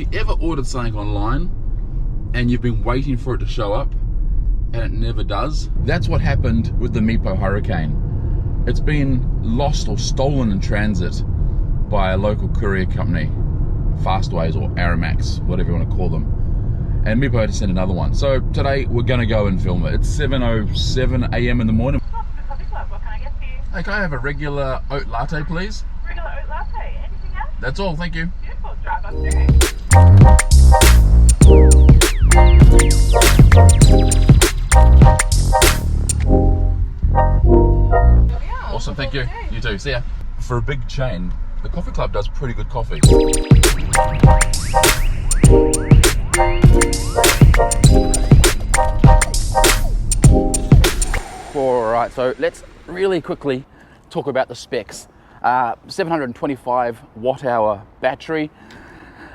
you ever ordered something online and you've been waiting for it to show up and it never does, that's what happened with the Meepo Hurricane. It's been lost or stolen in transit by a local courier company, Fastways or Aramex, whatever you want to call them. And Meepo had to send another one. So today we're going to go and film it. It's 7:07 a.m. in the morning. Coffee Club, what can I get for you? Hey, can I have a regular oat latte, please? Regular oat latte. Anything else? That's all, thank you. Beautiful. Drive up through. Awesome, thank you. You too, see ya. For a big chain, the Coffee Club does pretty good coffee. Alright, so let's really quickly talk about the specs. 725 watt hour battery.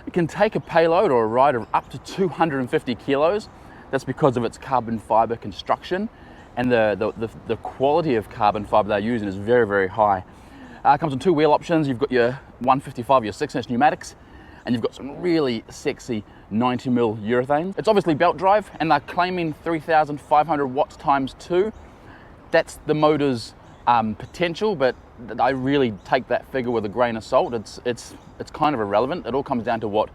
It can take a payload or a ride of up to 250 kilos. That's because of its carbon fiber construction, and the quality of carbon fiber they're using is very, very high. It comes in two wheel options. You've got your 155, your 6-inch pneumatics, and you've got some really sexy 90mm urethane. It's obviously belt drive, and they're claiming 3,500 watts times 2. That's the motor's potential, but I really take that figure with a grain of salt. It's kind of irrelevant. It all comes down to what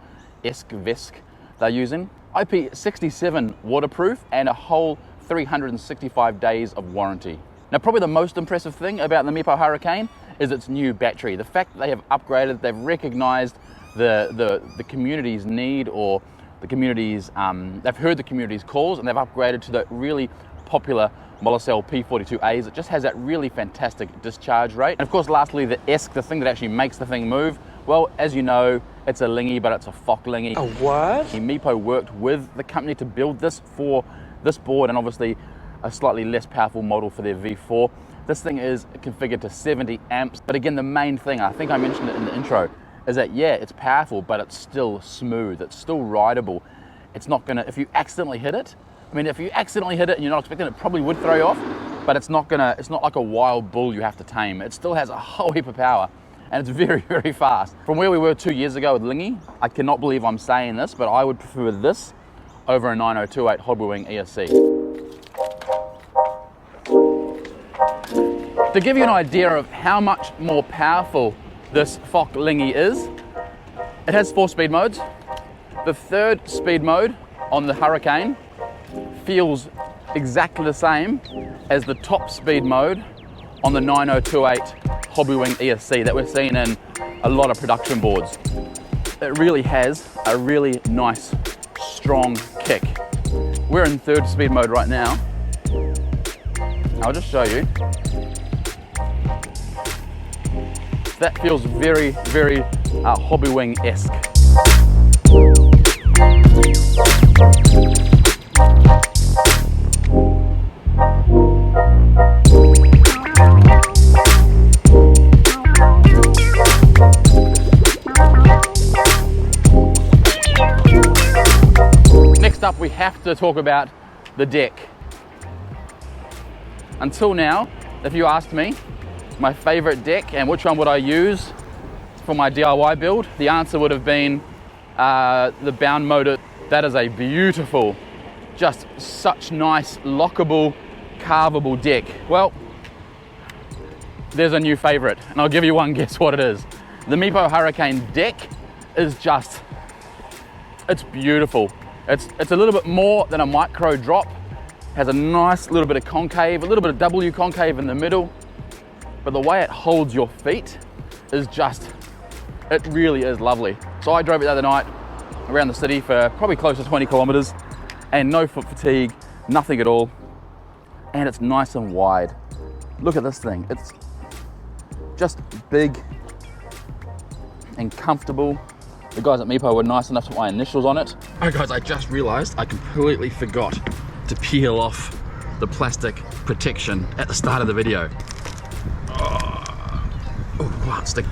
ESC they're using. IP67 waterproof and a whole 365 days of warranty. Now, probably the most impressive thing about the Meepo Hurricane is its new battery. The fact that they have upgraded, they've recognized the community's need, or the community's, they've heard the community's calls, and they've upgraded to the really popular Molicel P42As. It just has that really fantastic discharge rate. And of course, lastly, the ESC, the thing that actually makes the thing move. Well, as you know, it's a Lingy, but it's a Fock Lingy. A what? Meepo worked with the company to build this for this board, and obviously a slightly less powerful model for their V4. This thing is configured to 70 amps. But again, the main thing, I think I mentioned it in the intro, is that yeah, it's powerful, but it's still smooth. It's still rideable. It's not gonna, if you accidentally hit it, I mean, if you accidentally hit it and you're not expecting it, probably would throw you off, but it's not like a wild bull you have to tame. It still has a whole heap of power, and it's very, very fast. From where we were 2 years ago with Lingy, I cannot believe I'm saying this, but I would prefer this over a 9028 Hobbywing ESC. To give you an idea of how much more powerful this Fock Lingy is, it has 4 speed modes. The 3rd speed mode on the Hurricane feels exactly the same as the top speed mode on the 9028 Hobbywing ESC that we're seeing in a lot of production boards. It really has a really nice, strong kick. We're in 3rd speed mode right now. I'll just show you. That feels very, very Hobbywing-esque. Next up, we have to talk about the deck. Until now, if you asked me my favorite deck and which one would I use for my DIY build, the answer would have been the Bound Motor. That is a beautiful, just such nice, lockable, carvable deck. Well, there's a new favorite, and I'll give you one guess what it is. The Meepo Hurricane deck is just, it's beautiful. It's a little bit more than a micro drop. Has a nice little bit of concave, a little bit of W concave in the middle, but the way it holds your feet is just, it really is lovely. So I drove it the other night around the city for probably close to 20 kilometers, and no foot fatigue, nothing at all, and it's nice and wide. Look at this thing, it's just big and comfortable. The guys at Meepo were nice enough to put my initials on it. Oh guys, I just realized I completely forgot to peel off the plastic protection at the start of the video. Oh, wow, stick.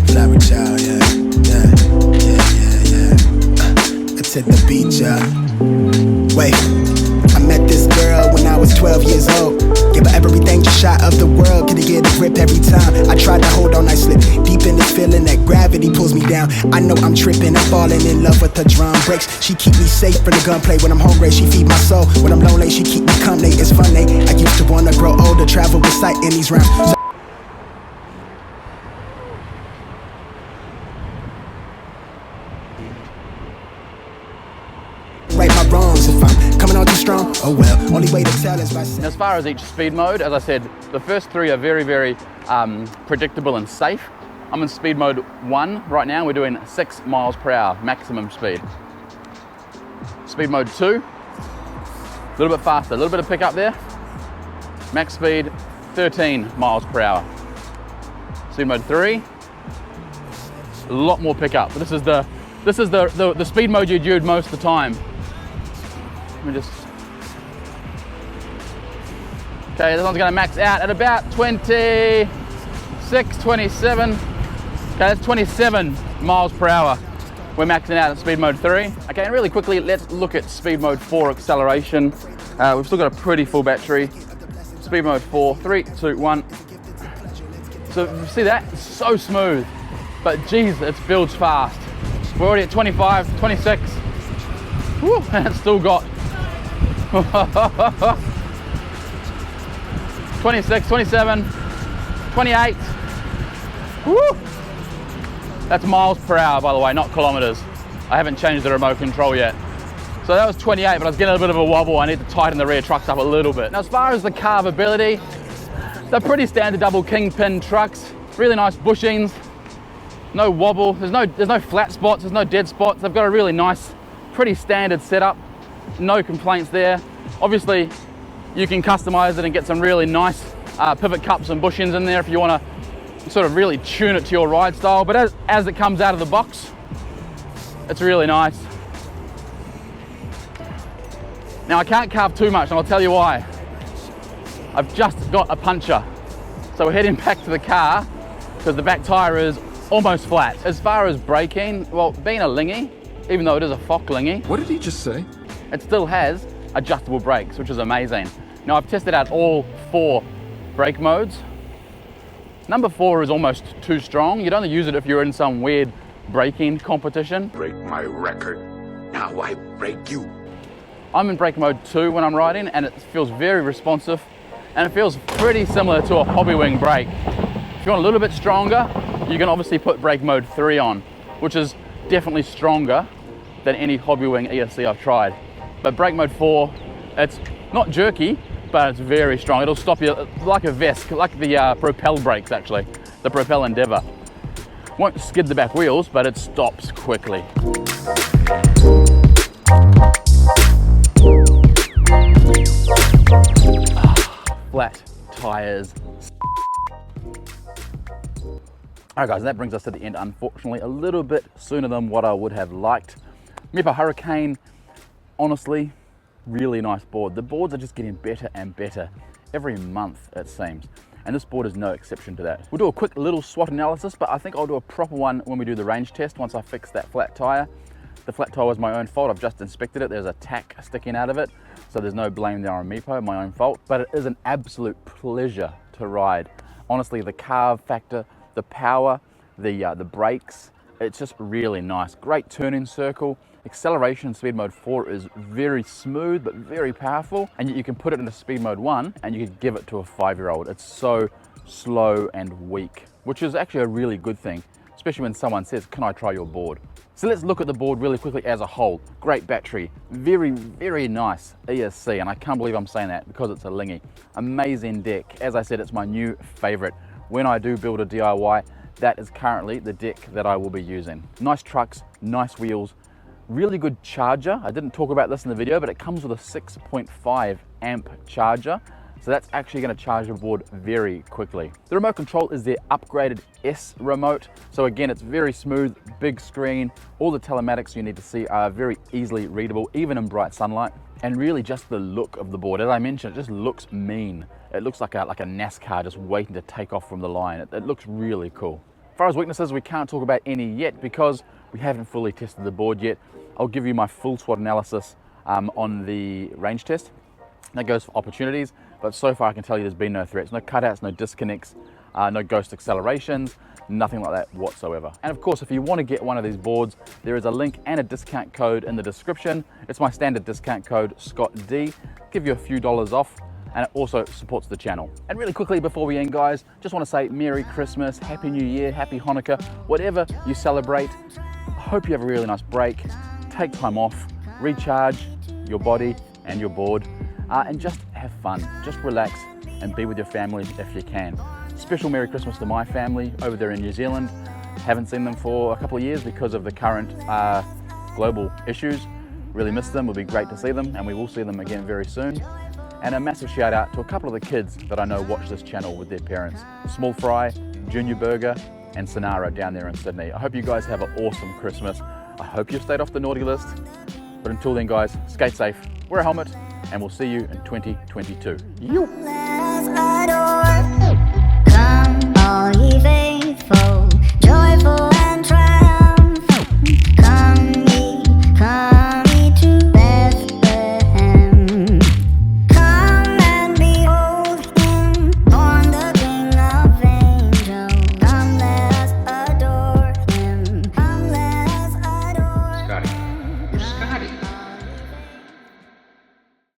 Fly with y'all, yeah. the beach, Wait, I met this girl when I was 12 years old. Gave her everything, just shot of the world. Could get a grip every time. I tried to hold on, I slip deep in this feeling that gravity pulls me down. I know I'm tripping, I'm falling in love with the drum breaks. She keep me safe from the gunplay when I'm hungry. She feed my soul when I'm lonely. She keep me company. It's funny. I used to wanna grow older, travel with sight in these rounds. Right my wrongs if I'm coming on too strong. Oh well, only way to tell is by saying. As far as each speed mode, as I said, the first three are very, very predictable and safe. I'm in speed mode 1 right now. We're doing 6 miles per hour maximum speed. Speed mode 2, a little bit faster, a little bit of pickup there. Max speed 13 miles per hour. Speed mode 3, a lot more pickup. This is the speed mode you'd use most of the time. Let me just. Okay, this one's gonna max out at about 26, 27. Okay, that's 27 miles per hour. We're maxing out at speed mode 3. Okay, and really quickly, let's look at speed mode 4 acceleration. We've still got a pretty full battery. Speed mode 4, 3, 2, 1. So see that? It's so smooth, but geez, it builds fast. We're already at 25, 26. Woo, and it's still got 26, 27, 28. Woo! That's miles per hour, by the way, not kilometers. I haven't changed the remote control yet. So that was 28, but I was getting a bit of a wobble. I need to tighten the rear trucks up a little bit. Now, as far as the carvability, they're pretty standard double kingpin trucks. Really nice bushings. No wobble, there's no flat spots, there's no dead spots. They've got a really nice, pretty standard setup. No complaints there. Obviously, you can customize it and get some really nice pivot cups and bushings in there if you want to sort of really tune it to your ride style. But as it comes out of the box, it's really nice. Now I can't carve too much, and I'll tell you why. I've just got a puncture. So we're heading back to the car because the back tire is almost flat. As far as braking, well, being a Lingy, even though it is a Fock Lingy, What did he just say? it still has adjustable brakes, which is amazing. Now I've tested out all 4 brake modes. Number 4 is almost too strong. You'd only use it if you're in some weird braking competition. Break my record. Now I break you. I'm in brake mode 2 when I'm riding, and it feels very responsive, and it feels pretty similar to a Hobbywing brake. If you want a little bit stronger, you can obviously put brake mode 3 on, which is definitely stronger than any Hobbywing ESC I've tried. But brake mode 4, it's not jerky, but it's very strong. It'll stop you like a vest, like the Propel brakes actually, the Propel Endeavour. Won't skid the back wheels, but it stops quickly. Flat tires. Alright guys, that brings us to the end, unfortunately, a little bit sooner than what I would have liked. Meepo Hurricane, honestly, really nice board. The boards are just getting better and better every month, it seems. And this board is no exception to that. We'll do a quick little SWOT analysis, but I think I'll do a proper one when we do the range test once I fix that flat tire. The flat tire was my own fault. I've just inspected it. There's a tack sticking out of it, so there's no blame there on Meepo, my own fault. But it is an absolute pleasure to ride. Honestly, the carve factor, the power, the brakes, it's just really nice. Great turning circle. Acceleration in speed mode 4 is very smooth but very powerful, and yet you can put it into speed mode 1 and you can give it to a 5-year-old. It's so slow and weak, which is actually a really good thing, especially when someone says, "Can I try your board?" So let's look at the board really quickly as a whole. Great battery, very, very nice ESC, and I can't believe I'm saying that because it's a Lingy. Amazing deck. As I said, it's my new favorite. When I do build a DIY, that is currently the deck that I will be using. Nice trucks, nice wheels, really good charger. I didn't talk about this in the video, but it comes with a 6.5 amp charger. So that's actually going to charge the board very quickly. The remote control is their upgraded S remote. So again, it's very smooth, big screen. All the telematics you need to see are very easily readable, even in bright sunlight. And really just the look of the board. As I mentioned, it just looks mean. It looks like a NASCAR just waiting to take off from the line. It looks really cool. As far as weaknesses, we can't talk about any yet because we haven't fully tested the board yet. I'll give you my full SWOT analysis on the range test. That goes for opportunities, but so far I can tell you there's been no threats, no cutouts, no disconnects, no ghost accelerations, nothing like that whatsoever. And of course, if you want to get one of these boards, there is a link and a discount code in the description. It's my standard discount code, SCOTT-D. Give you a few dollars off, and it also supports the channel. And really quickly before we end, guys, just want to say Merry Christmas, Happy New Year, Happy Hanukkah, whatever you celebrate. I hope you have a really nice break. Take time off, recharge your body and your board, and just have fun. Just relax and be with your family if you can. Special Merry Christmas to my family over there in New Zealand. Haven't seen them for a couple of years because of the current global issues. Really miss them. It would be great to see them, and we will see them again very soon. And a massive shout out to a couple of the kids that I know watch this channel with their parents. Small Fry, Junior Burger, and Sonara down there in Sydney. I hope you guys have an awesome Christmas. I hope you've stayed off the naughty list. But until then, guys, skate safe, wear a helmet, and we'll see you in 2022. You.